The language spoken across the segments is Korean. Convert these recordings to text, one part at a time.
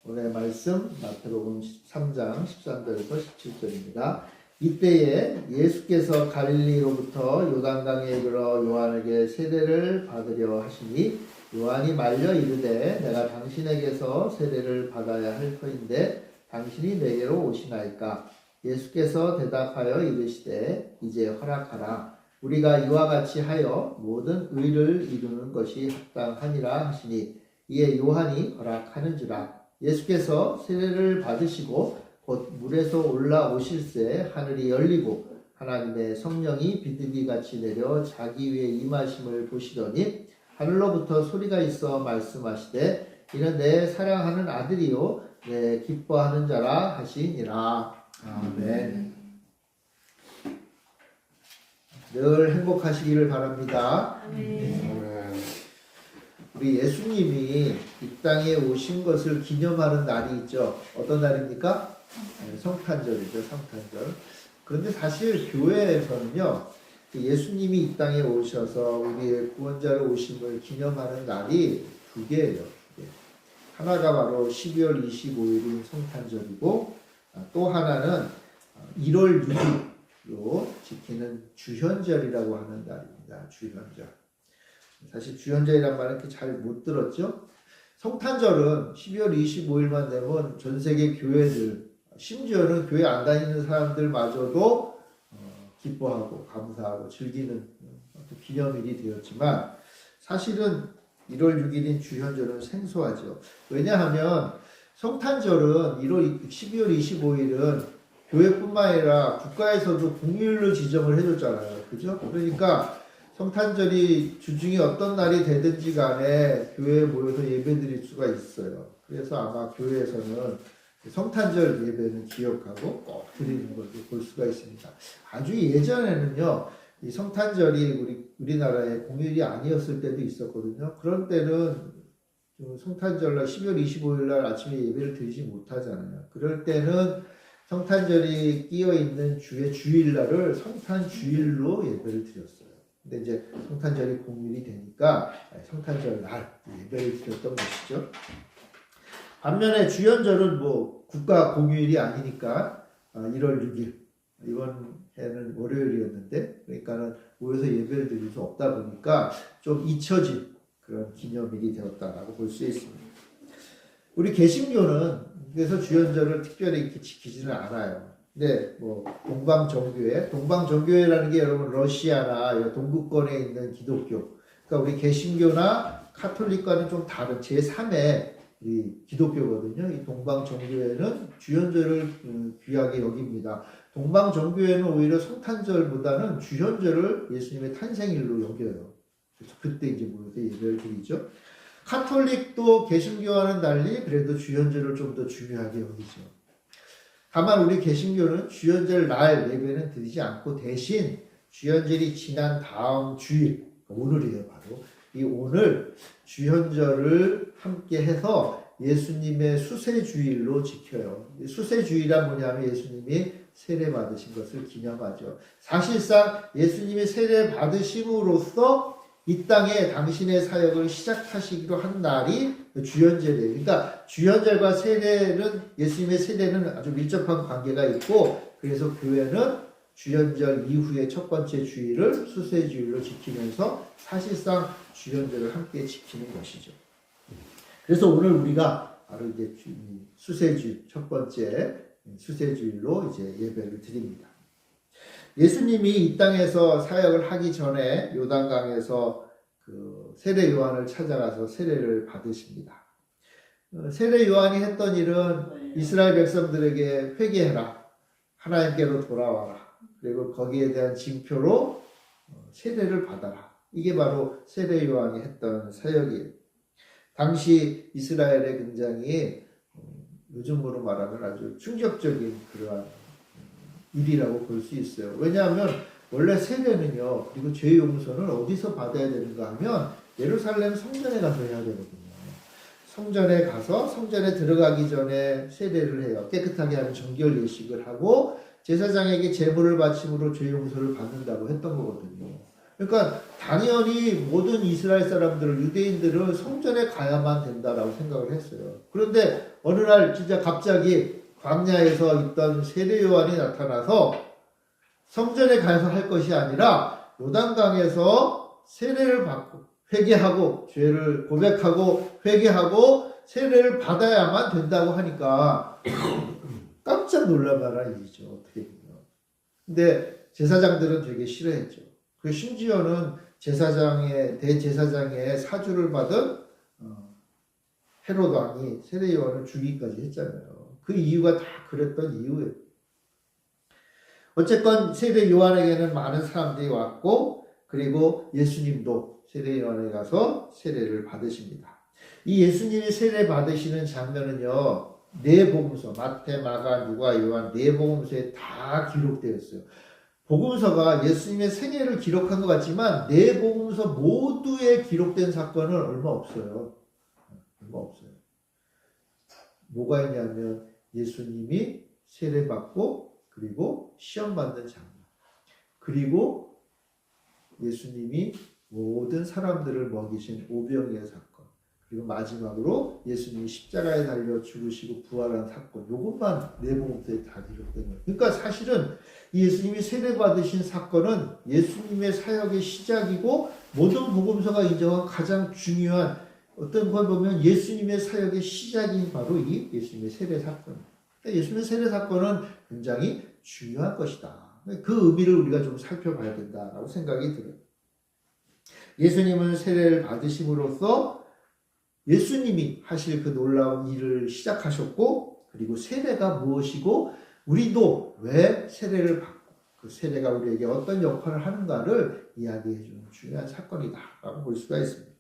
오늘 말씀 마태복음 3장 13절에서 17절입니다. 이때에 예수께서 갈릴리로부터 요단강에 이르러 요한에게 세례를 받으려 하시니 요한이 말려 이르되 내가 당신에게서 세례를 받아야 할 터인데 당신이 내게로 오시나이까. 예수께서 대답하여 이르시되 이제 허락하라. 우리가 이와 같이 하여 모든 의를 이루는 것이 합당하니라 하시니 이에 요한이 허락하는지라. 예수께서 세례를 받으시고 곧 물에서 올라오실새 하늘이 열리고 하나님의 성령이 비둘기같이 내려 자기 위에 임하심을 보시더니 하늘로부터 소리가 있어 말씀하시되 이는 내 사랑하는 아들이요 내 기뻐하는 자라 하시니라. 아멘. 늘 행복하시기를 바랍니다. 아멘. 우리 예수님이 이 땅에 오신 것을 기념하는 날이 있죠. 어떤 날입니까? 성탄절이죠. 성탄절. 그런데 사실 교회에서는요, 예수님이 이 땅에 오셔서 우리의 구원자로 오심을 기념하는 날이 두 개예요. 하나가 바로 12월 25일인 성탄절이고 또 하나는 1월 6일로 지키는 주현절이라고 하는 날입니다. 주현절. 사실 주현절이란 말은 이렇게 잘 못 들었죠? 성탄절은 12월 25일만 되면 전 세계 교회들, 심지어는 교회 안 다니는 사람들마저도 기뻐하고 감사하고 즐기는 기념일이 되었지만 사실은 1월 6일인 주현절은 생소하죠. 왜냐하면 성탄절은 12월 25일은 교회뿐만 아니라 국가에서도 공휴일로 지정을 해줬잖아요. 그죠? 그러니까 성탄절이 주중에 어떤 날이 되든지 간에 교회에 모여서 예배 드릴 수가 있어요. 그래서 아마 교회에서는 성탄절 예배는 기억하고 꼭 드리는 것을 볼 수가 있습니다. 아주 예전에는요, 이 성탄절이 우리나라의 공휴일이 아니었을 때도 있었거든요. 그런 때는 성탄절날 12월 25일 날 아침에 예배를 드리지 못하잖아요. 그럴 때는 성탄절이 끼어 있는 주의 주일날을 성탄주일로 예배를 드렸어요. 근데 이제 성탄절이 공휴일이 되니까 성탄절 날 예배를 드렸던 것이죠. 반면에 주현절은 뭐 국가 공휴일이 아니니까 1월 6일 이번 해는 월요일이었는데 그러니까는 모여서 예배를 드릴 수 없다 보니까 좀 잊혀진 그런 기념일이 되었다라고 볼 수 있습니다. 우리 개신교는 그래서 주현절을 특별히 이렇게 지키지는 않아요. 네, 뭐 동방정교회라는 게 여러분 러시아나 동구권에 있는 기독교, 그러니까 우리 개신교나 카톨릭과는 좀 다른 제3의 이 기독교거든요. 이 동방정교회는 주현절을 귀하게 여깁니다. 동방정교회는 오히려 성탄절보다는 주현절을 예수님의 탄생일로 여겨요. 그래서 그때 이제 모여서 예배를 드리죠. 카톨릭도 개신교와는 달리 그래도 주현절을 좀 더 중요하게 여기죠. 다만 우리 개신교는 주현절 날 예배는 드리지 않고 대신 주현절이 지난 다음 주일, 오늘이에요 바로. 이 오늘 주현절을 함께 해서 예수님의 수세주일로 지켜요. 수세주일이란 뭐냐면 예수님이 세례 받으신 것을 기념하죠. 사실상 예수님이 세례 받으심으로써 이 땅에 당신의 사역을 시작하시기로 한 날이 주현절이에요. 그러니까 주현절과 세례는, 예수님의 세례는 아주 밀접한 관계가 있고, 그래서 교회는 주현절 이후의 첫 번째 주일을 수세주일로 지키면서 사실상 주현절을 함께 지키는 것이죠. 그래서 오늘 우리가 바로 이제 수세주일, 첫 번째 수세주일로 이제 예배를 드립니다. 예수님이 이 땅에서 사역을 하기 전에 요단강에서 그 세례 요한을 찾아가서 세례를 받으십니다. 세례 요한이 했던 일은 이스라엘 백성들에게 회개해라, 하나님께로 돌아와라, 그리고 거기에 대한 징표로 세례를 받아라. 이게 바로 세례 요한이 했던 사역이에요. 당시 이스라엘의 굉장히 요즘으로 말하면 아주 충격적인 그러한 일이라고 볼 수 있어요. 왜냐하면 원래 세례는요, 그리고 죄 용서는 어디서 받아야 되는가 하면 예루살렘 성전에 가서 해야 되거든요. 성전에 가서 성전에 들어가기 전에 세례를 해요. 깨끗하게 하는 정결 예식을 하고 제사장에게 제물을 바침으로 죄 용서를 받는다고 했던 거거든요. 그러니까 당연히 모든 이스라엘 사람들을 유대인들을 성전에 가야만 된다라고 생각을 했어요. 그런데 어느 날 진짜 갑자기 광야에서 있던 세례 요한이 나타나서 성전에 가서 할 것이 아니라 요단강에서 세례를 받고 회개하고 죄를 고백하고 회개하고 세례를 받아야만 된다고 하니까 깜짝 놀랄 만한 일이죠. 어떻게 보면. 근데 제사장들은 되게 싫어했죠. 그 심지어는 대제사장의 사주를 받은 헤롯 왕이 세례 요한을 죽이기까지 했잖아요. 그 이유가 다 그랬던 이유예요. 어쨌건 세례 요한에게는 많은 사람들이 왔고 그리고 예수님도 세례 요한에 가서 세례를 받으십니다. 이 예수님이 세례 받으시는 장면은요. 네 복음서 마태, 마가, 누가, 요한 네 복음서에 다 기록되어 있어요. 복음서가 예수님의 생애를 기록한 것 같지만 네 복음서 모두에 기록된 사건은 얼마 없어요. 얼마 없어요. 뭐가 있냐면 예수님이 세례받고 그리고 시험 받는 장면. 그리고 예수님이 모든 사람들을 먹이신 오병이의 사건. 그리고 마지막으로 예수님이 십자가에 달려 죽으시고 부활한 사건. 이것만 내복음서에 다 기록된 거예요. 그러니까 사실은 예수님이 세례받으신 사건은 예수님의 사역의 시작이고 모든 복음서가 인정한 가장 중요한 어떤 걸 보면 예수님의 사역의 시작인 바로 이 예수님의 세례 사건. 예수님의 세례 사건은 굉장히 중요한 것이다. 그 의미를 우리가 좀 살펴봐야 된다라고 생각이 들어요. 예수님은 세례를 받으심으로써 예수님이 하실 그 놀라운 일을 시작하셨고 그리고 세례가 무엇이고 우리도 왜 세례를 받고 그 세례가 우리에게 어떤 역할을 하는가를 이야기해 주는 중요한 사건이다라고 볼 수가 있습니다.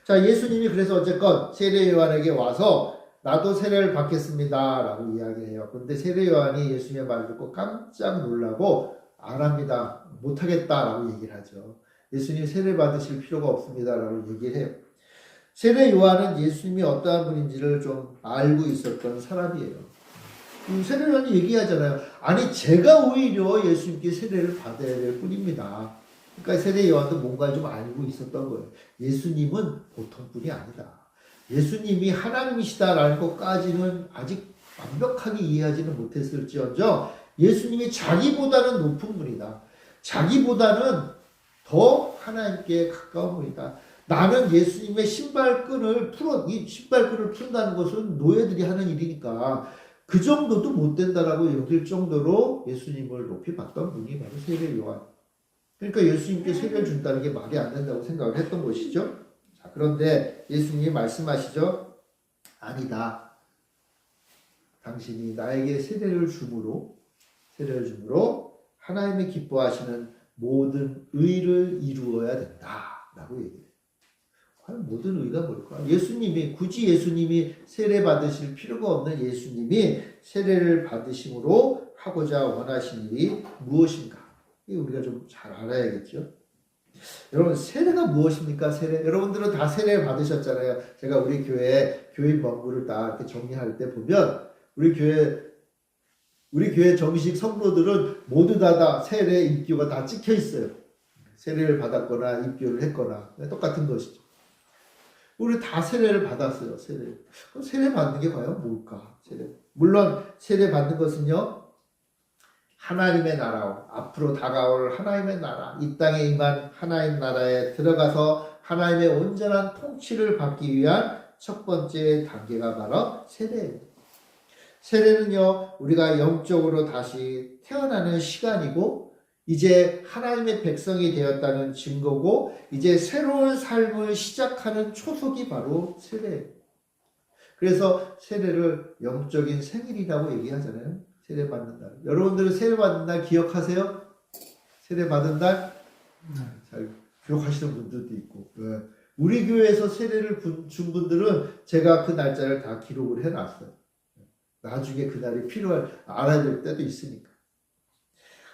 자, 예수님이 그래서 어쨌건 세례 요한에게 와서 나도 세례를 받겠습니다 라고 이야기해요. 그런데 세례 요한이 예수님의 말을 듣고 깜짝 놀라고 안 합니다. 못하겠다라고 얘기를 하죠. 예수님 세례 받으실 필요가 없습니다 라고 얘기를 해요. 세례 요한은 예수님이 어떠한 분인지를 좀 알고 있었던 사람이에요. 세례 요한이 얘기하잖아요. 아니 제가 오히려 예수님께 세례를 받아야 될 뿐입니다. 그러니까 세례 요한도 뭔가 좀 알고 있었던 거예요. 예수님은 보통 분이 아니다. 예수님이 하나님이시다라는 것까지는 아직 완벽하게 이해하지는 못했을지언정 예수님이 자기보다는 높은 분이다. 자기보다는 더 하나님께 가까운 분이다. 나는 예수님의 신발끈을 이 신발끈을 푼다는 것은 노예들이 하는 일이니까 그 정도도 못 된다라고 여길 정도로 예수님을 높이 봤던 분이 바로 세례 요한. 그러니까 예수님께 세례를 준다는 게 말이 안 된다고 생각을 했던 것이죠. 자, 그런데 예수님이 말씀하시죠. 아니다. 당신이 나에게 세례를 줌으로 하나님이 기뻐하시는 모든 의를 이루어야 된다라고 얘기해요. 과연 모든 의가 뭘까? 굳이 예수님이 세례 받으실 필요가 없는 예수님이 세례를 받으심으로 하고자 원하신 일이 무엇인가? 이거 우리가 좀 잘 알아야겠죠. 여러분 세례가 무엇입니까? 세례. 여러분들은 다 세례를 받으셨잖아요. 제가 우리 교회 교인 명부를 다 이렇게 정리할 때 보면 우리 교회 정식 성도들은 모두 다 세례 입교가 다 찍혀 있어요. 세례를 받았거나 입교를 했거나 똑같은 것이죠. 우리 다 세례를 받았어요. 그럼 세례 받는 게 과연 뭘까? 물론 세례 받는 것은요. 하나님의 나라와 앞으로 다가올 하나님의 나라, 이 땅에 임한 하나님 나라에 들어가서 하나님의 온전한 통치를 받기 위한 첫 번째 단계가 바로 세례예요. 세례는요, 우리가 영적으로 다시 태어나는 시간이고, 이제 하나님의 백성이 되었다는 증거고, 이제 새로운 삶을 시작하는 초석이 바로 세례예요. 그래서 세례를 영적인 생일이라고 얘기하잖아요. 세례 받는 날. 여러분들은 세례 받는 날 기억하세요? 세례 받은 날? 잘 기억하시는 분들도 있고. 우리 교회에서 세례를 준 분들은 제가 그 날짜를 다 기록을 해놨어요. 나중에 그날이 알아야 될 때도 있으니까.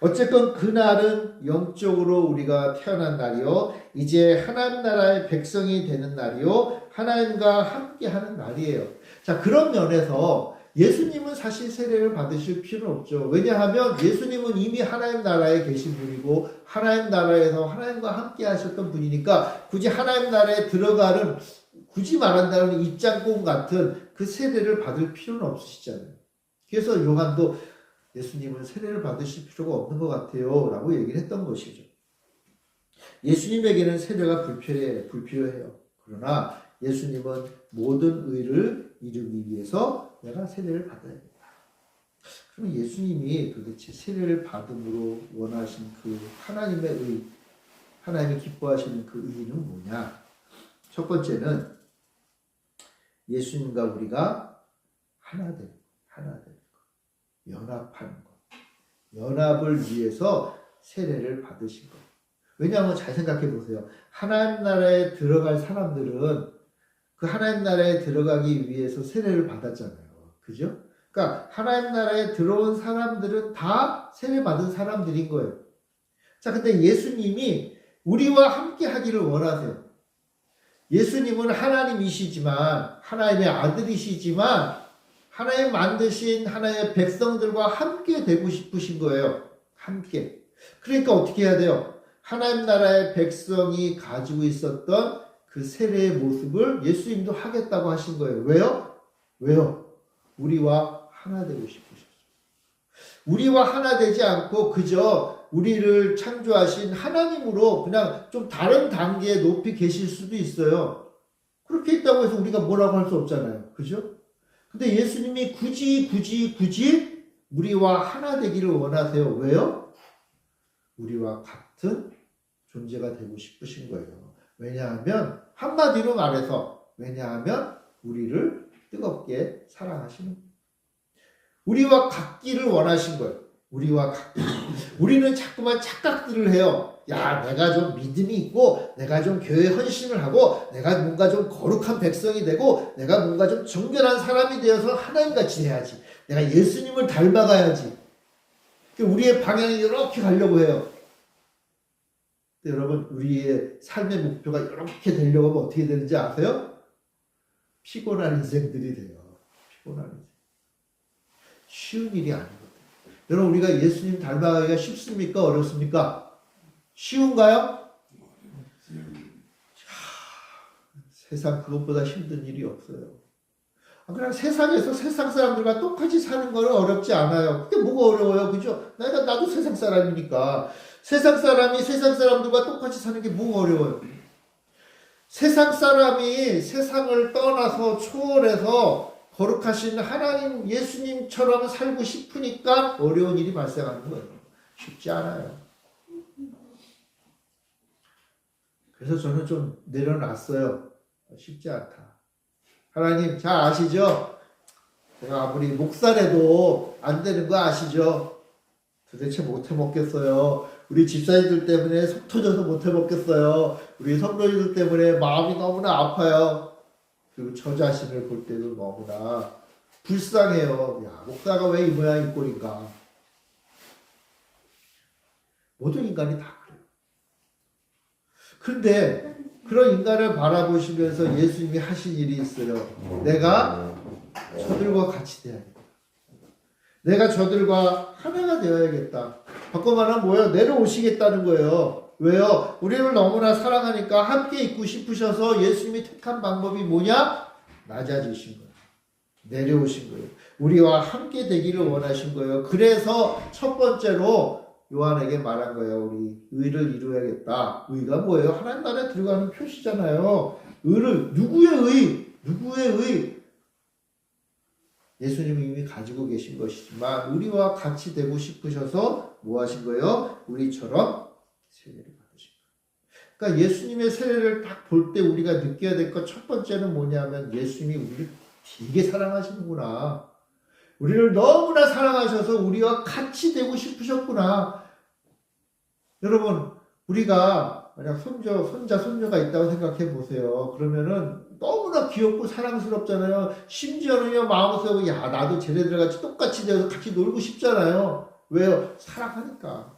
어쨌건 그날은 영적으로 우리가 태어난 날이요. 이제 하나님 나라의 백성이 되는 날이요. 하나님과 함께하는 날이에요. 자, 그런 면에서 예수님은 사실 세례를 받으실 필요는 없죠. 왜냐하면 예수님은 이미 하나님 나라에 계신 분이고 하나님 나라에서 하나님과 함께 하셨던 분이니까 굳이 하나님 나라에 들어가는, 굳이 말한다면 입장권 같은 그 세례를 받을 필요는 없으시잖아요. 그래서 요한도 예수님은 세례를 받으실 필요가 없는 것 같아요 라고 얘기를 했던 것이죠. 예수님에게는 세례가 불필요해요. 그러나 예수님은 모든 의를 이루기 위해서 내가 세례를 받아야겠다. 그럼 예수님이 도대체 세례를 받음으로 원하신 그 하나님의 의, 하나님이 기뻐하시는 그 의는 뭐냐? 첫 번째는 예수님과 우리가 하나 되는 것, 연합하는 것. 연합을 위해서 세례를 받으신 것. 왜냐하면 잘 생각해 보세요. 하나님 나라에 들어갈 사람들은 그 하나님 나라에 들어가기 위해서 세례를 받았잖아요. 그죠? 그러니까 하나님 나라에 들어온 사람들은 다 세례 받은 사람들인 거예요. 자, 근데 예수님이 우리와 함께 하기를 원하세요. 예수님은 하나님이시지만, 하나님의 아들이시지만, 하나님 만드신 하나님의 백성들과 함께 되고 싶으신 거예요. 함께. 그러니까 어떻게 해야 돼요? 하나님 나라의 백성이 가지고 있었던 그 세례의 모습을 예수님도 하겠다고 하신 거예요. 왜요? 우리와 하나 되고 싶으셨어요. 우리와 하나 되지 않고 그저 우리를 창조하신 하나님으로 그냥 좀 다른 단계에 높이 계실 수도 있어요. 그렇게 있다고 해서 우리가 뭐라고 할 수 없잖아요. 그죠? 근데 예수님이 굳이 우리와 하나 되기를 원하세요. 왜요? 우리와 같은 존재가 되고 싶으신 거예요. 왜냐하면 한마디로 말해서 우리를 뜨겁게 사랑하시는 거예요. 우리와 같기를 원하신 거예요. 우리는 자꾸만 착각들을 해요. 야, 내가 좀 믿음이 있고 내가 좀 교회에 헌신을 하고 내가 뭔가 좀 거룩한 백성이 되고 내가 뭔가 좀 정결한 사람이 되어서 하나님같이 돼야지. 내가 예수님을 닮아가야지. 우리의 방향이 이렇게 가려고 해요. 여러분, 우리의 삶의 목표가 이렇게 되려고 하면 어떻게 되는지 아세요? 피곤한 인생들이 돼요. 피곤한 인생. 쉬운 일이 아니거든요. 여러분, 우리가 예수님 닮아가기가 쉽습니까? 어렵습니까? 쉬운가요? 세상 그것보다 힘든 일이 없어요. 그냥 세상에서 세상 사람들과 똑같이 사는 거는 어렵지 않아요. 그게 뭐가 어려워요? 그죠? 나도 세상 사람이니까. 세상 사람이 세상 사람들과 똑같이 사는 게 뭐가 어려워요? 세상 사람이 세상을 떠나서 초월해서 거룩하신 하나님 예수님처럼 살고 싶으니까 어려운 일이 발생하는 거예요. 쉽지 않아요. 그래서 저는 좀 내려놨어요. 쉽지 않다. 하나님 잘 아시죠? 제가 아무리 목사래도 안 되는 거 아시죠? 도대체 못 해먹겠어요. 우리 집사님들 때문에 속 터져서 못 해먹겠어요. 우리 성도님들 때문에 마음이 너무나 아파요. 그리고 저 자신을 볼 때도 너무나 불쌍해요. 야, 목사가 왜 이 모양 이 꼴인가. 모든 인간이 다 그래요. 그런데 그런 인간을 바라보시면서 예수님이 하신 일이 있어요. 내가 저들과 같이 돼야겠다. 내가 저들과 하나가 되어야겠다. 바꿔 말하면 뭐예요? 내려오시겠다는 거예요. 왜요? 우리를 너무나 사랑하니까 함께 있고 싶으셔서 예수님이 택한 방법이 뭐냐? 낮아지신 거예요. 내려오신 거예요. 우리와 함께 되기를 원하신 거예요. 그래서 첫 번째로 요한에게 말한 거예요. 우리 의를 이루어야겠다. 의가 뭐예요? 하나님 나라에 들어가는 표시잖아요. 의를, 누구의 의? 예수님이 이미 가지고 계신 것이지만 우리와 같이 되고 싶으셔서 뭐 하신 거예요? 우리처럼 세례를 받으신 거예요. 그러니까 예수님의 세례를 딱 볼 때 우리가 느껴야 될 것 첫 번째는 뭐냐면 예수님이 우리를 되게 사랑하시는구나. 우리를 너무나 사랑하셔서 우리와 같이 되고 싶으셨구나. 여러분, 우리가 만약 손자, 손녀가 있다고 생각해 보세요. 그러면은 너무나 귀엽고 사랑스럽잖아요. 심지어는요, 마음속에 야, 나도 쟤네들 같이 똑같이 되어서 같이 놀고 싶잖아요. 왜요? 사랑하니까.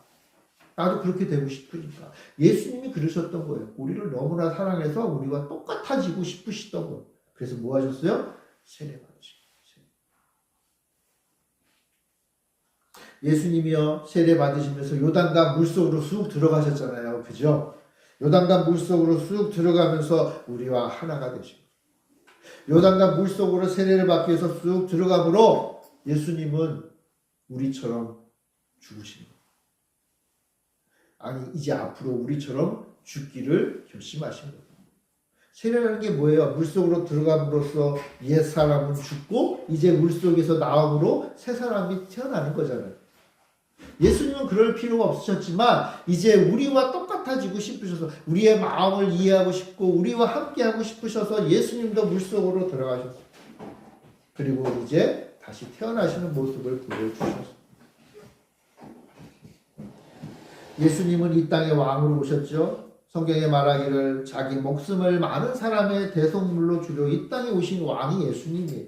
나도 그렇게 되고 싶으니까. 예수님이 그러셨던 거예요. 우리를 너무나 사랑해서 우리와 똑같아지고 싶으시던 거예요. 그래서 뭐 하셨어요? 세례 받으신 거예요. 예수님이요 세례 받으시면서 요단강 물속으로 쑥 들어가셨잖아요. 그죠? 요단강 물속으로 쑥 들어가면서 우리와 하나가 되시고 요단강 물속으로 세례를 받기 위해서 쑥 들어가므로 예수님은 우리처럼 죽으신 거예요. 아니 이제 앞으로 우리처럼 죽기를 결심하신 거예요. 세례라는 게 뭐예요? 물속으로 들어감으로써 옛 사람은 죽고 이제 물속에서 나옴으로 새 사람이 태어나는 거잖아요. 예수님은 그럴 필요가 없으셨지만 이제 우리와 똑같아지고 싶으셔서 우리의 마음을 이해하고 싶고 우리와 함께하고 싶으셔서 예수님도 물속으로 들어가셨어요. 그리고 이제 다시 태어나시는 모습을 보여주셨어요. 예수님은 이 땅에 왕으로 오셨죠. 성경에 말하기를 자기 목숨을 많은 사람의 대속물로 주려 이 땅에 오신 왕이 예수님이에요.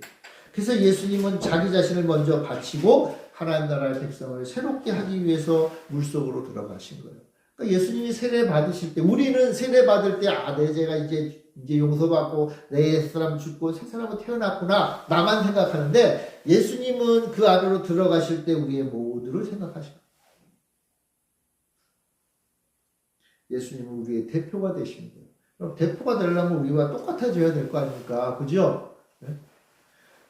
그래서 예수님은 자기 자신을 먼저 바치고 하나님 나라의 백성을 새롭게 하기 위해서 물속으로 들어가신 거예요. 그러니까 예수님이 세례 받으실 때 우리는 세례 받을 때 내 죄가 이제 용서받고 내 옛 사람 죽고 새 사람은 태어났구나 나만 생각하는데 예수님은 그 안으로 들어가실 때 우리의 모두를 생각하십니다. 예수님은 우리의 대표가 되신 거예요. 그럼 대표가 되려면 우리와 똑같아져야 될 거 아닙니까? 그죠? 네?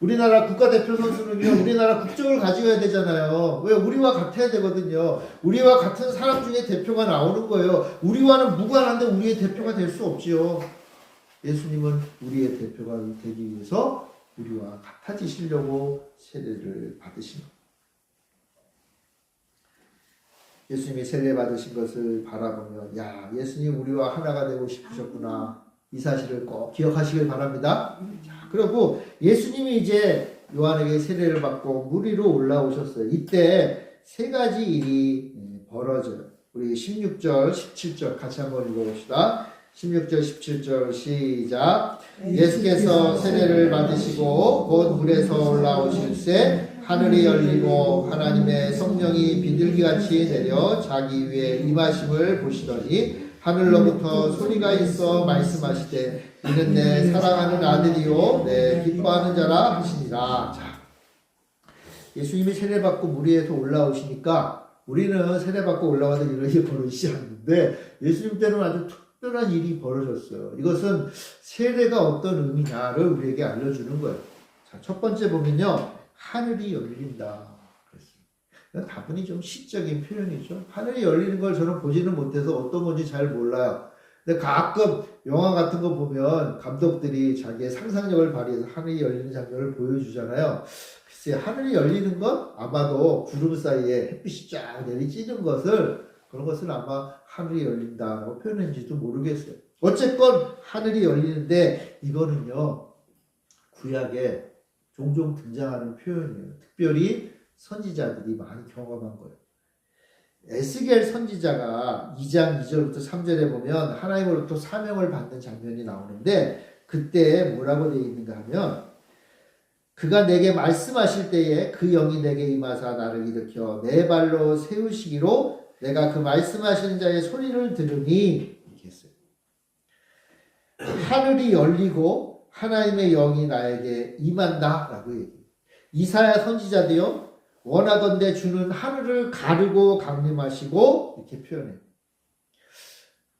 우리나라 국가대표 선수는요, 우리나라 국적을 가져야 되잖아요. 왜? 우리와 같아야 되거든요. 우리와 같은 사람 중에 대표가 나오는 거예요. 우리와는 무관한데 우리의 대표가 될 수 없지요. 예수님은 우리의 대표가 되기 위해서 우리와 같아지시려고 세례를 받으신 겁니다. 예수님이 세례 받으신 것을 바라보며 야 예수님 우리와 하나가 되고 싶으셨구나 이 사실을 꼭 기억하시길 바랍니다. 자, 그리고 예수님이 이제 요한에게 세례를 받고 물 위로 올라오셨어요. 이때 세 가지 일이 벌어져요. 우리 16절 17절 같이 한번 읽어봅시다. 16절 17절 시작. 예수께서 세례를 받으시고 곧 물에서 올라오실새 하늘이 열리고 하나님의 성령이 비둘기같이 내려 자기 위에 임하심을 보시더니 하늘로부터 소리가 있어 말씀하시되 이는 내 사랑하는 아들이요 내 기뻐하는 자라 하시니라. 자, 예수님이 세례받고 물 위에서 올라오시니까 우리는 세례받고 올라와서 이런 일이 벌어지지 않는데 예수님 때는 아주 특별한 일이 벌어졌어요. 이것은 세례가 어떤 의미냐를 우리에게 알려주는 거예요. 자, 첫 번째 보면요. 하늘이 열린다. 그랬습니다. 다분히 좀 시적인 표현이죠. 하늘이 열리는 걸 저는 보지는 못해서 어떤 건지 잘 몰라요. 근데 가끔 영화 같은 거 보면 감독들이 자기의 상상력을 발휘해서 하늘이 열리는 장면을 보여주잖아요. 글쎄 하늘이 열리는 건 아마도 구름 사이에 햇빛이 쫙 내리쬐는 것을 그런 것을 아마 하늘이 열린다라고 표현했는지도 모르겠어요. 어쨌건 하늘이 열리는데 이거는요. 구약에 종종 등장하는 표현이에요. 특별히 선지자들이 많이 경험한 거예요. 에스겔 선지자가 2장 2절부터 3절에 보면 하나님으로부터 사명을 받는 장면이 나오는데 그때 뭐라고 되어 있는가 하면 그가 내게 말씀하실 때에 그 영이 내게 임하사 나를 일으켜 내 발로 세우시기로 내가 그 말씀하시는 자의 소리를 들으니 이렇게 했어요. 하늘이 열리고 하나님의 영이 나에게 임한다 라고 얘기해요. 이사야 선지자도요. 원하건대 주는 하늘을 가르고 강림하시고 이렇게 표현해요.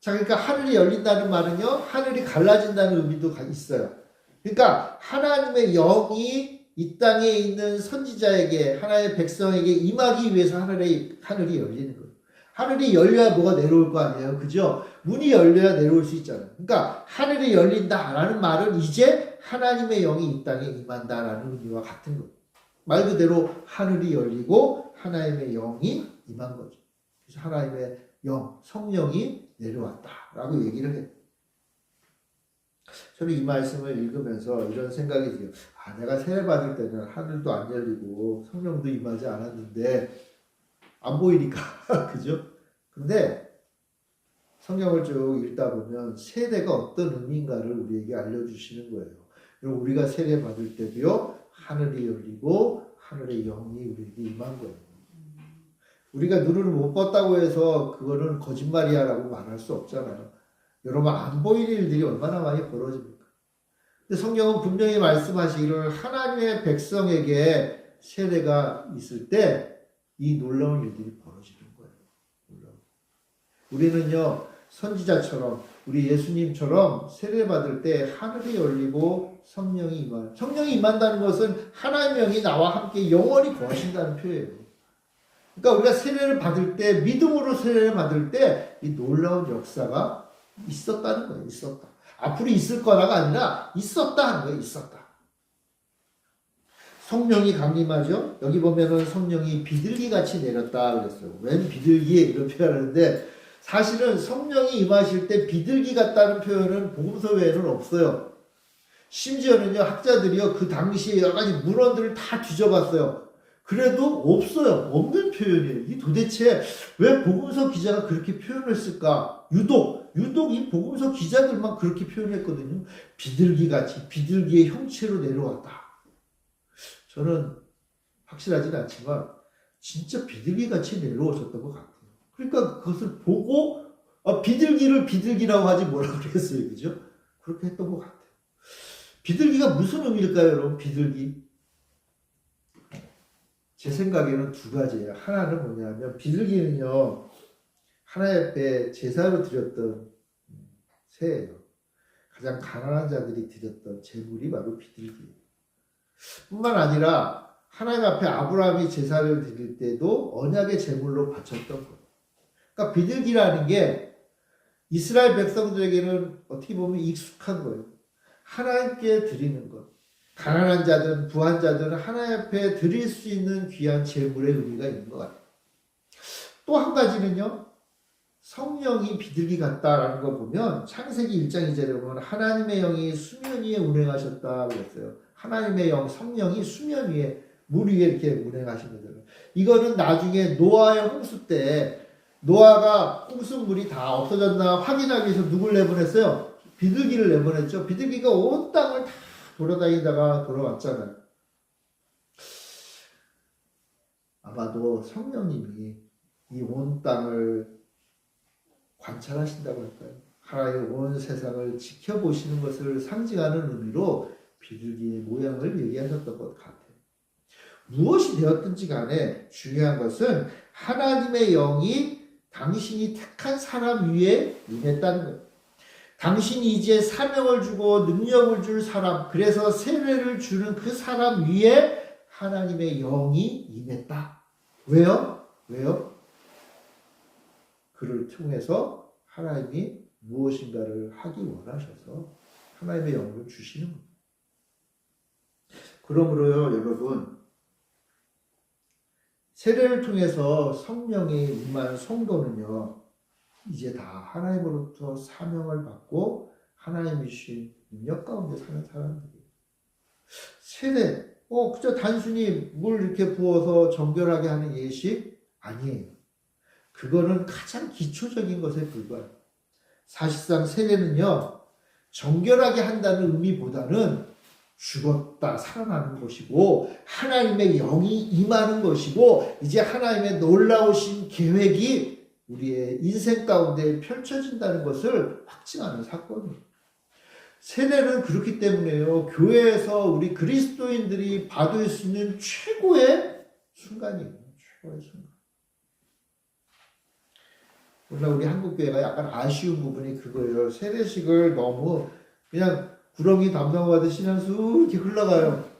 자, 그러니까 하늘이 열린다는 말은요. 하늘이 갈라진다는 의미도 있어요. 그러니까 하나님의 영이 이 땅에 있는 선지자에게 하나님의 백성에게 임하기 위해서 하늘이 열리는 거예요. 하늘이 열려야 뭐가 내려올 거 아니에요. 그죠? 문이 열려야 내려올 수 있잖아요. 그러니까 하늘이 열린다라는 말은 이제 하나님의 영이 이 땅에 임한다라는 의미와 같은 거예요. 말 그대로 하늘이 열리고 하나님의 영이 임한 거죠. 그래서 하나님의 영, 성령이 내려왔다라고 얘기를 해요. 저는 이 말씀을 읽으면서 이런 생각이 들어요. 내가 세례 받을 때는 하늘도 안 열리고 성령도 임하지 않았는데 안 보이니까 그죠? 근데 성경을 쭉 읽다 보면 세례가 어떤 의미인가를 우리에게 알려주시는 거예요. 그리고 우리가 세례 받을 때도요 하늘이 열리고 하늘의 영이 우리에게 임한 거예요. 우리가 눈을 못 떴다고 해서 그거는 거짓말이야 라고 말할 수 없잖아요. 여러분 안 보이는 일들이 얼마나 많이 벌어집니까? 근데 성경은 분명히 말씀하시기를 하나님의 백성에게 세례가 있을 때 이 놀라운 일들이 벌어지는 거예요. 우리는요, 선지자처럼 우리 예수님처럼 세례받을 때 하늘이 열리고 성령이 임하는, 성령이 임한다는 것은 하나님의 영이 나와 함께 영원히 거하신다는 표현이에요. 그러니까 우리가 세례를 받을 때, 믿음으로 세례를 받을 때 이 놀라운 역사가 있었다는 거예요. 있었다. 앞으로 있을 거라가 아니라 있었다 하는 거예요. 있었다. 성령이 강림하죠. 여기 보면은 성령이 비둘기같이 내렸다 그랬어요. 웬 비둘기 이런 표현하는데 사실은 성령이 임하실 때 비둘기 같다는 표현은 복음서 외에는 없어요. 심지어는요, 학자들이요, 그 당시에 여러 가지 문헌들을 다 뒤져봤어요. 그래도 없어요. 없는 표현이에요. 이 도대체 왜 복음서 기자가 그렇게 표현을 했을까? 유독 이 복음서 기자들만 그렇게 표현했거든요. 비둘기같이, 비둘기의 형체로 내려왔다. 저는 확실하지는 않지만 진짜 비둘기같이 내려오셨던 것 같아요. 그러니까 그것을 보고 비둘기를 비둘기라고 하지 뭐라고 그랬어요. 그죠? 그렇게 했던 것 같아요. 비둘기가 무슨 의미일까요, 여러분? 비둘기. 제 생각에는 두 가지예요. 하나는 뭐냐면 비둘기는요, 하나님 앞에 제사로 드렸던 새예요. 가장 가난한 자들이 드렸던 제물이 바로 비둘기예요. 뿐만 아니라 하나님 앞에 아브라함이 제사를 드릴 때도 언약의 제물로 바쳤던 거예요. 그러니까 비둘기라는 게 이스라엘 백성들에게는 어떻게 보면 익숙한 거예요. 하나님께 드리는 것. 가난한 자든 부한 자든 하나님 앞에 드릴 수 있는 귀한 제물의 의미가 있는 것 같아요. 또 한 가지는요, 성령이 비둘기 같다라는 거 보면 창세기 1장 2절에 보면 하나님의 영이 수면 위에 운행하셨다 그랬어요. 하나님의 영, 성령이 수면 위에, 물 위에 이렇게 운행하신 거잖아요. 이거는 나중에 노아의 홍수 때 노아가 홍수물이 다 없어졌나 확인하기 위해서 누굴 내보냈어요? 비둘기를 내보냈죠. 비둘기가 온 땅을 다 돌아다니다가 돌아왔잖아요. 아마도 성령님이 이 온 땅을 관찰하신다고 할까요? 하나님의 온 세상을 지켜보시는 것을 상징하는 의미로 비둘기의 모양을 얘기하셨던 것 같아요. 무엇이 되었든지 간에 중요한 것은 하나님의 영이 당신이 택한 사람 위에 임했다는 거예요. 당신이 이제 사명을 주고 능력을 줄 사람, 그래서 세례를 주는 그 사람 위에 하나님의 영이 임했다. 왜요? 그를 통해서 하나님이 무엇인가를 하기 원하셔서 하나님의 영을 주시는 겁니다. 그러므로요, 여러분, 세례를 통해서 성령이 임한 성도는요, 이제 다 하나님으로부터 사명을 받고 하나님이 주신 능력 가운데 사는 사람들이에요. 세례, 그저 단순히 물 이렇게 부어서 정결하게 하는 예식 아니에요. 그거는 가장 기초적인 것에 불과해요. 사실상 세례는요, 정결하게 한다는 의미보다는 죽었다 살아나는 것이고 하나님의 영이 임하는 것이고 이제 하나님의 놀라우신 계획이 우리의 인생 가운데 펼쳐진다는 것을 확증하는 사건이에요. 세례는 그렇기 때문에요. 교회에서 우리 그리스도인들이 받을 수 있는 최고의 순간이에요. 최고의 순간. 오늘 우리 한국교회가 약간 아쉬운 부분이 그거예요. 세례식을 너무 그냥 구렁이 담당하듯이 그냥 쑥 이렇게 흘러가요.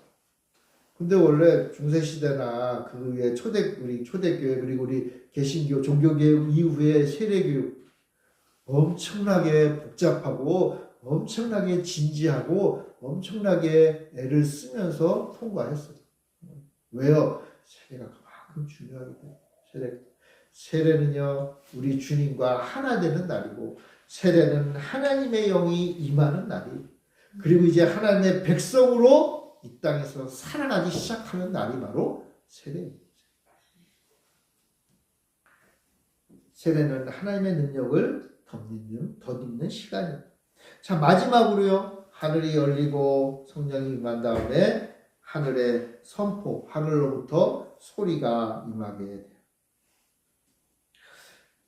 근데 원래 중세시대나 그 위에 우리 초대교회 그리고 우리 개신교 종교개혁 이후에 세례교육 엄청나게 복잡하고 엄청나게 진지하고 엄청나게 애를 쓰면서 통과했어요. 왜요? 세례가 그만큼 중요하기 때문에. 세례는요, 우리 주님과 하나 되는 날이고 세례는 하나님의 영이 임하는 날이에요. 그리고 이제 하나님의 백성으로 이 땅에서 살아가기 시작하는 날이 바로 세례입니다. 세례는 하나님의 능력을 덧입는 시간입니다. 자, 마지막으로요, 하늘이 열리고 성령이 임한 다음에 하늘의 선포, 하늘로부터 소리가 임하게 돼요.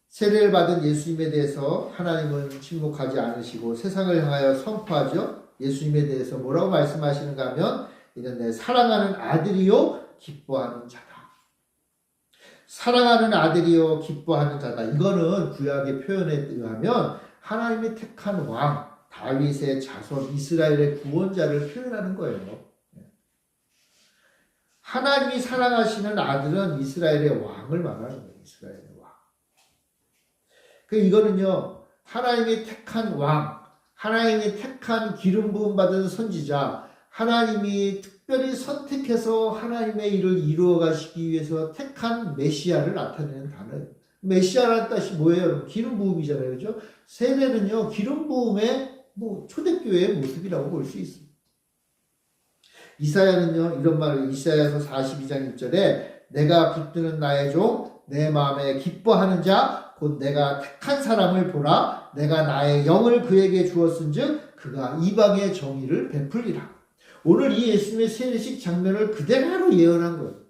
세례를 받은 예수님에 대해서 하나님은 침묵하지 않으시고 세상을 향하여 선포하죠. 예수님에 대해서 뭐라고 말씀하시는가 하면 이는 내 사랑하는 아들이요 기뻐하는 자다. 사랑하는 아들이요 기뻐하는 자다. 이거는 구약의 표현에 의하면 하나님이 택한 왕 다윗의 자손 이스라엘의 구원자를 표현하는 거예요. 하나님이 사랑하시는 아들은 이스라엘의 왕을 말하는 거예요. 이스라엘의 왕. 이거는요, 하나님이 택한 왕, 하나님이 택한 기름 부음 받은 선지자, 하나님이 특별히 선택해서 하나님의 일을 이루어 가시기 위해서 택한 메시아를 나타내는 단어예요. 메시아라는 뜻이 뭐예요? 기름 부음이잖아요. 그죠? 세례는요, 기름 부음의 초대교회의 모습이라고 볼 수 있습니다. 이사야는요, 이런 말을 이사야서 42장 1절에 내가 붙드는 나의 종, 내 마음에 기뻐하는 자, 곧 내가 택한 사람을 보라. 내가 나의 영을 그에게 주었은즉 그가 이방의 정의를 베풀리라. 오늘 이 예수님의 세례식 장면을 그대로 예언한 거예요.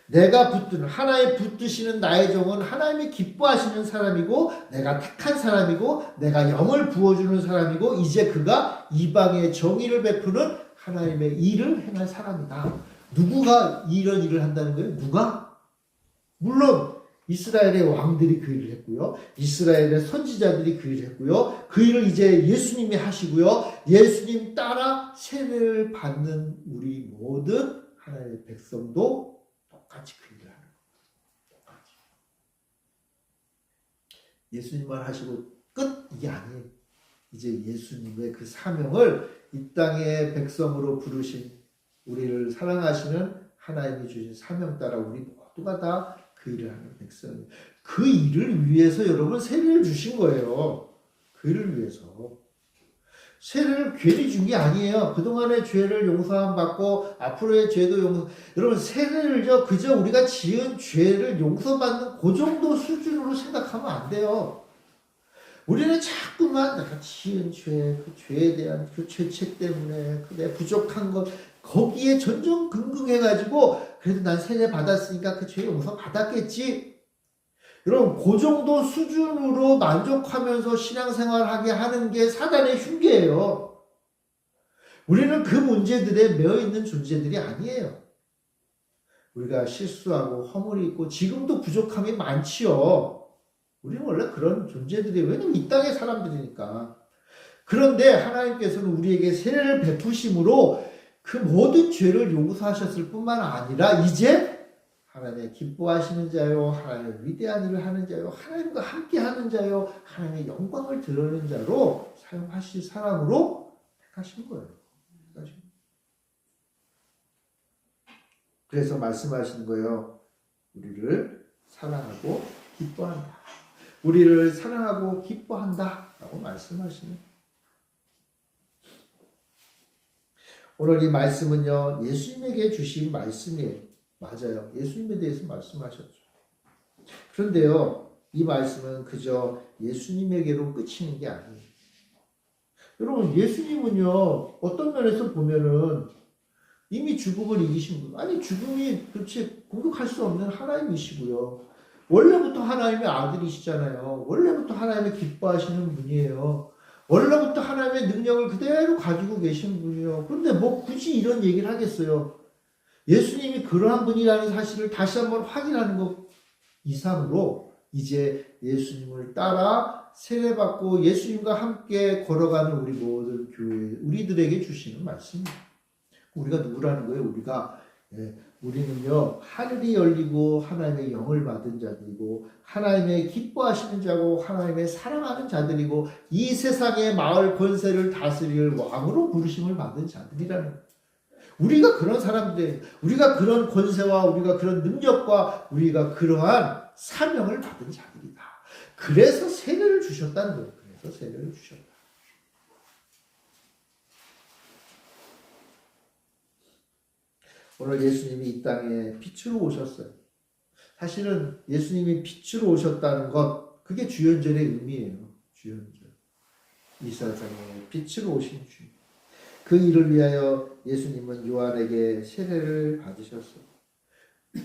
내가 붙드는 하나의 붙드시는 나의 종은 하나님이 기뻐하시는 사람이고 내가 택한 사람이고 내가 영을 부어주는 사람이고 이제 그가 이방의 정의를 베푸는 하나님의 일을 행할 사람이다. 누구가 이런 일을 한다는 거예요? 누가? 물론 이스라엘의 왕들이 그 일을 했고요. 이스라엘의 선지자들이 그 일을 했고요. 그 일을 이제 예수님이 하시고요. 예수님 따라 세례를 받는 우리 모든 하나님의 백성도 똑같이 그 일을 하는 거예요. 똑같이. 예수님만 하시고 끝? 이게 아니에요. 이제 예수님의 그 사명을 이 땅의 백성으로 부르신 우리를 사랑하시는 하나님이 주신 사명 따라 우리 모두가 다 그 일을 하는 백성이에요. 그 일을 위해서 여러분 세례를 주신 거예요. 그 일을 위해서. 세례를 괜히 준 게 아니에요. 그동안의 죄를 용서함 받고 앞으로의 죄도 용서. 여러분 세례를요 그저 우리가 지은 죄를 용서받는 그 정도 수준으로 생각하면 안 돼요. 우리는 자꾸만 내가 지은 죄, 그 죄에 대한 그 죄책 때문에 내 부족한 것 거기에 전전긍긍해가지고 그래도 난 세례 받았으니까 그 죄 용서 받았겠지. 여러분 그 정도 수준으로 만족하면서 신앙생활하게 하는 게 사단의 흉계예요. 우리는 그 문제들에 매여있는 존재들이 아니에요. 우리가 실수하고 허물이 있고 지금도 부족함이 많지요. 우리는 원래 그런 존재들이에요. 왜냐면 이 땅의 사람들이니까. 그런데 하나님께서는 우리에게 세례를 베푸심으로 그 모든 죄를 용서하셨을 뿐만 아니라 이제 하나님의 기뻐하시는 자요, 하나님의 위대한 일을 하는 자요, 하나님과 함께 하는 자요, 하나님의 영광을 드러내는 자로 사용하실 사람으로 택하신 거예요. 그래서 말씀하시는 거예요. 우리를 사랑하고 기뻐한다. 우리를 사랑하고 기뻐한다 라고 말씀하시는. 오늘 이 말씀은요 예수님에게 주신 말씀이에요. 맞아요. 예수님에 대해서 말씀하셨죠. 그런데요 이 말씀은 그저 예수님에게로 끝이는 게 아니에요. 여러분 예수님은요 어떤 면에서 보면은 이미 죽음을 이기신 분, 아니 죽음이 그렇지 공격할 수 없는 하나님이시고요. 원래부터 하나님의 아들이시잖아요. 원래부터 하나님의 기뻐하시는 분이에요. 원래부터 하나님의 능력을 그대로 가지고 계신 분이에요. 그런데 뭐 굳이 이런 얘기를 하겠어요. 예수님이 그러한 분이라는 사실을 다시 한번 확인하는 것 이상으로 이제 예수님을 따라 세례받고 예수님과 함께 걸어가는 우리 모든 교회, 우리들에게 주시는 말씀입니다. 우리가 누구라는 거예요? 우리는요 하늘이 열리고 하나님의 영을 받은 자들이고 하나님의 기뻐하시는 자고 하나님의 사랑하는 자들이고 이 세상의 마을 권세를 다스릴 왕으로 부르심을 받은 자들이라는 거예요. 우리가 그런 사람들, 우리가 그런 권세와 우리가 그런 능력과 우리가 그러한 사명을 받은 자들이다. 그래서 세례를 주셨다는 거예요. 그래서 세례를 주셨다. 오늘 예수님이 이 땅에 빛으로 오셨어요. 사실은 예수님이 빛으로 오셨다는 것, 그게 주연절의 의미예요. 주연절. 이 세상에 빛으로 오신 주. 그 일을 위하여 예수님은 요한에게 세례를 받으셨어요.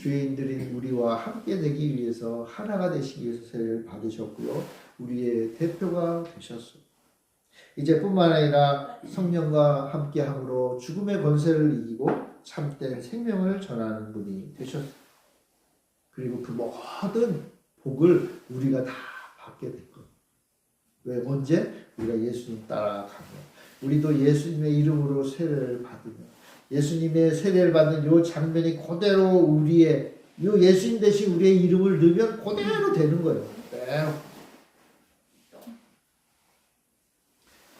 죄인들인 우리와 함께 되기 위해서 하나가 되시기 위해서 세례를 받으셨고요. 우리의 대표가 되셨어요. 이제 뿐만 아니라 성령과 함께함으로 죽음의 권세를 이기고 참된 생명을 전하는 분이 되셨어요. 그리고 그 모든 복을 우리가 다 받게 될 거예요. 왜? 언제? 우리가 예수님 따라가면. 우리도 예수님의 이름으로 세례를 받으면, 예수님의 세례를 받는 요 장면이 그대로 우리의, 요 예수님 대신 우리의 이름을 넣으면 그대로 되는 거예요. 그대로.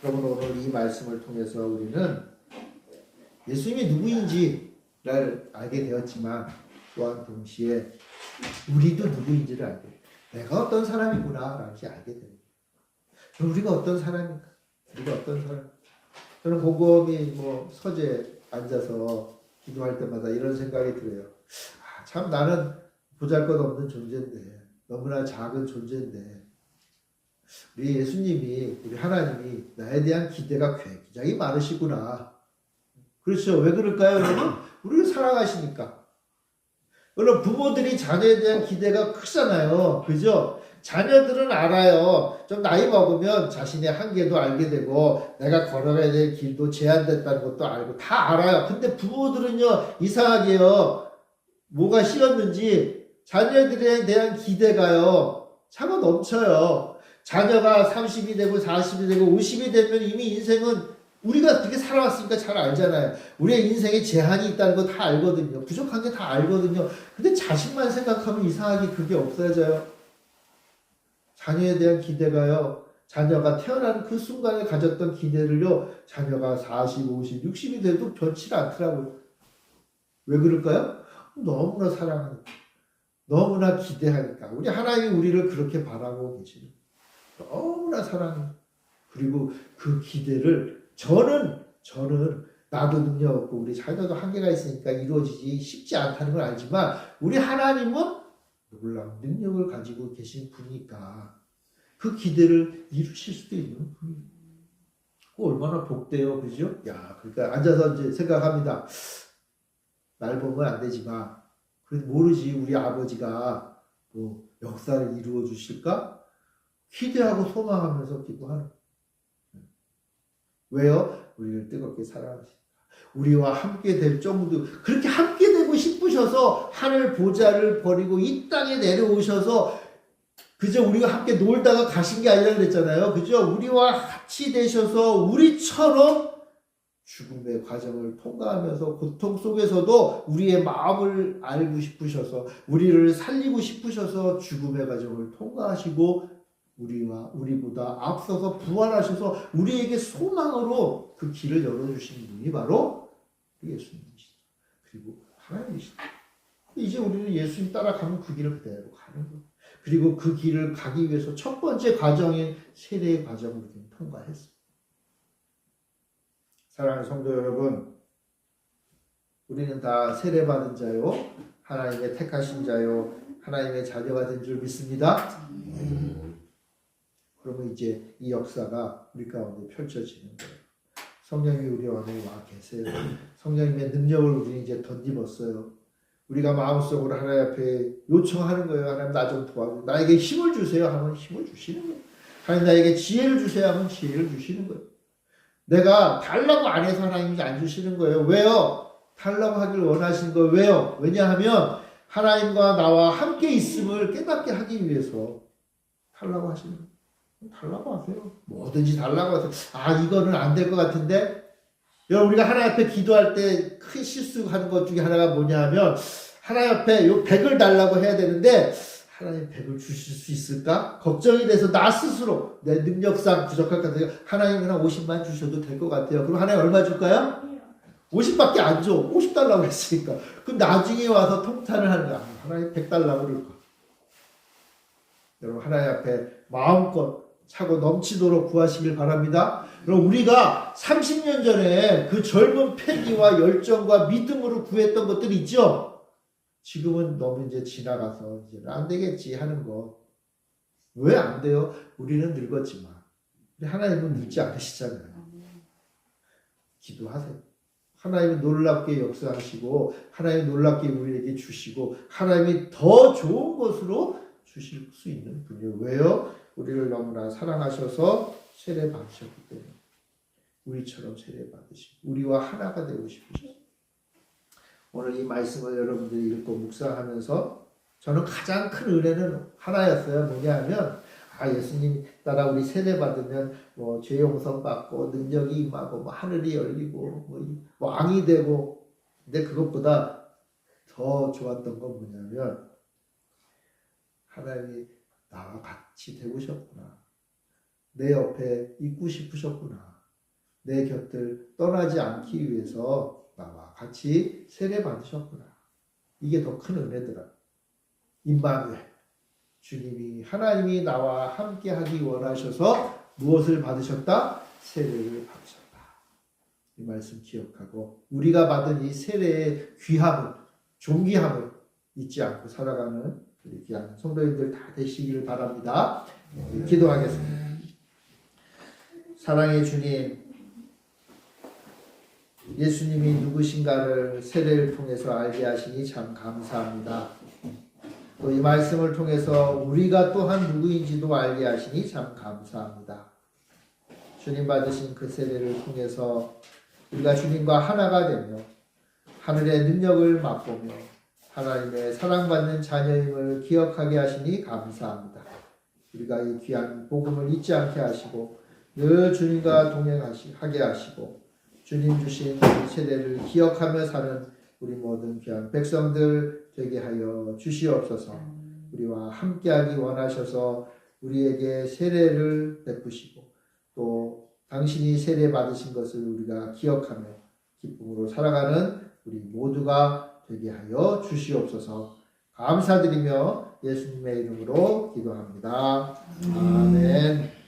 그러면 오늘 이 말씀을 통해서 우리는 예수님이 누구인지를 알게 되었지만, 또한 동시에 우리도 누구인지를 알게 돼요. 내가 어떤 사람이구나 라는 알게 됩니다. 우리가 어떤 사람인가? 우리가 어떤 사람? 저는 곰곰이 서재에 앉아서 기도할 때마다 이런 생각이 들어요. 참 나는 보잘것없는 존재인데, 너무나 작은 존재인데, 우리 예수님이, 우리 하나님이 나에 대한 기대가 굉장히 많으시구나. 그렇죠. 왜 그럴까요, 여러분? 우리를 사랑하시니까. 물론 부모들이 자녀에 대한 기대가 크잖아요. 그죠? 자녀들은 알아요. 좀 나이 먹으면 자신의 한계도 알게 되고 내가 걸어가야 될 길도 제한됐다는 것도 알고 다 알아요. 근데 부모들은요, 이상하게요, 뭐가 싫었는지 자녀들에 대한 기대가요, 차고 넘쳐요. 자녀가 30이 되고 40이 되고 50이 되면 이미 인생은 우리가 어떻게 살아왔으니까 잘 알잖아요. 우리의 인생에 제한이 있다는 거 다 알거든요. 부족한 게 다 알거든요. 근데 자식만 생각하면 이상하게 그게 없어져요. 자녀에 대한 기대가요, 자녀가 태어나는 그 순간에 가졌던 기대를요, 자녀가 40, 50, 60이 돼도 변치 않더라고요. 왜 그럴까요? 너무나 사랑하니까. 너무나 기대하니까. 우리 하나님이 우리를 그렇게 바라고 계시는 거예요. 너무나 사랑해요. 그리고 그 기대를 저는 나도 능력 없고 우리 자녀도 한계가 있으니까 이루어지기 쉽지 않다는 걸 알지만 우리 하나님은 놀라운 능력을 가지고 계신 분이니까 그 기대를 이루실 수도 있는 분이에요. 얼마나 복돼요, 그죠? 야, 그러니까 앉아서 이제 생각합니다. 날 보면 안 되지만 그래도 모르지 우리 아버지가 뭐 역사를 이루어 주실까? 기대하고 소망하면서 기도하는 거예요. 왜요? 우리를 뜨겁게 사랑하시니까. 우리와 함께 될 정도, 그렇게 함께 되고 싶으셔서 하늘 보좌를 버리고 이 땅에 내려오셔서 그저 우리가 함께 놀다가 가신 게 아니라 그랬잖아요. 그죠? 우리와 같이 되셔서 우리처럼 죽음의 과정을 통과하면서 고통 속에서도 우리의 마음을 알고 싶으셔서 우리를 살리고 싶으셔서 죽음의 과정을 통과하시고 우리보다 앞서서 부활하셔서 우리에게 소망으로 그 길을 열어주신 분이 바로 예수님이시죠. 그리고 하나님이시죠. 이제 우리는 예수님 따라가면 그 길을 그대로 가는 거예요. 그리고 그 길을 가기 위해서 첫 번째 과정인 세례의 과정을 통과했어요. 사랑하는 성도 여러분, 우리는 다 세례받은 자요, 하나님의 택하신 자요, 하나님의 자녀가 된 줄 믿습니다. 그러면 이제 이 역사가 우리 가운데 펼쳐지는 거예요. 성령이 우리 안에 와 계세요. 성령님의 능력을 우리 이제 덧입었어요. 우리가 마음속으로 하나님 앞에 요청하는 거예요. 하나님 나 좀 도와주세요. 나에게 힘을 주세요 하면 힘을 주시는 거예요. 하나님 나에게 지혜를 주세요 하면 지혜를 주시는 거예요. 내가 달라고 안 해서 하나님이 안 주시는 거예요. 왜요? 달라고 하길 원하시는 거예요. 왜요? 왜냐하면 하나님과 나와 함께 있음을 깨닫게 하기 위해서 달라고 하시는 거예요. 달라고 하세요. 뭐든지 달라고 하세요. 아, 이거는 안 될 것 같은데? 여러분, 우리가 하나님 앞에 기도할 때 큰 실수하는 것 중에 하나가 뭐냐 하면, 하나님 앞에 요 100을 달라고 해야 되는데, 하나님 100을 주실 수 있을까? 걱정이 돼서 나 스스로 내 능력상 부족할 것 같아요. 하나님 그냥 50만 주셔도 될 것 같아요. 그럼 하나님 얼마 줄까요? 50밖에 안 줘. 50 달라고 했으니까. 그럼 나중에 와서 통탄을 하는 거야. 하나님 100 달라고 그럴 거야. 여러분, 하나님 앞에 마음껏 차고 넘치도록 구하시길 바랍니다. 그럼 우리가 30년 전에 그 젊은 패기와 열정과 믿음으로 구했던 것들이 있죠? 지금은 너무 이제 지나가서 이제 안 되겠지 하는 거. 왜 안 돼요? 우리는 늙었지만 하나님은 늙지 않으시잖아요. 기도하세요. 하나님이 놀랍게 역사하시고 하나님이 놀랍게 우리에게 주시고 하나님이 더 좋은 것으로 주실 수 있는 분이에요. 왜요? 우리를 너무나 사랑하셔서 세례 받으셨기 때문에 우리처럼 세례 받으시고 우리와 하나가 되고 싶으셔서 오늘 이 말씀을 여러분들이 읽고 묵상하면서 저는 가장 큰 은혜는 하나였어요. 뭐냐면 예수님 따라 우리 세례 받으면 뭐 죄 용서 받고 능력이 임하고 뭐 하늘이 열리고 뭐 왕이 되고. 근데 그것보다 더 좋았던 건 뭐냐면 하나님이 나와 같이 되고 싶구나. 내 옆에 있고 싶으셨구나. 내 곁을 떠나지 않기 위해서 나와 같이 세례 받으셨구나. 이게 더 큰 은혜더라. 임마누엘, 주님이 하나님이 나와 함께 하기 원하셔서 무엇을 받으셨다? 세례를 받으셨다. 이 말씀 기억하고 우리가 받은 이 세례의 귀함을, 존귀함을 잊지 않고 살아가는 우리 귀한 성도님들 다 되시기를 바랍니다. 기도하겠습니다. 사랑의 주님, 예수님이 누구신가를 세례를 통해서 알게 하시니 참 감사합니다. 또 이 말씀을 통해서 우리가 또한 누구인지도 알게 하시니 참 감사합니다. 주님 받으신 그 세례를 통해서 우리가 주님과 하나가 되며 하늘의 능력을 맛보며 하나님의 사랑받는 자녀임을 기억하게 하시니 감사합니다. 우리가 이 귀한 복음을 잊지 않게 하시고 늘 주님과 동행하게 하시고 주님 주신 이 세례를 기억하며 사는 우리 모든 귀한 백성들 되게 하여 주시옵소서. 우리와 함께하기 원하셔서 우리에게 세례를 베푸시고 또 당신이 세례 받으신 것을 우리가 기억하며 기쁨으로 살아가는 우리 모두가 되게 하여 주시옵소서. 감사드리며 예수님의 이름으로 기도합니다. 아멘.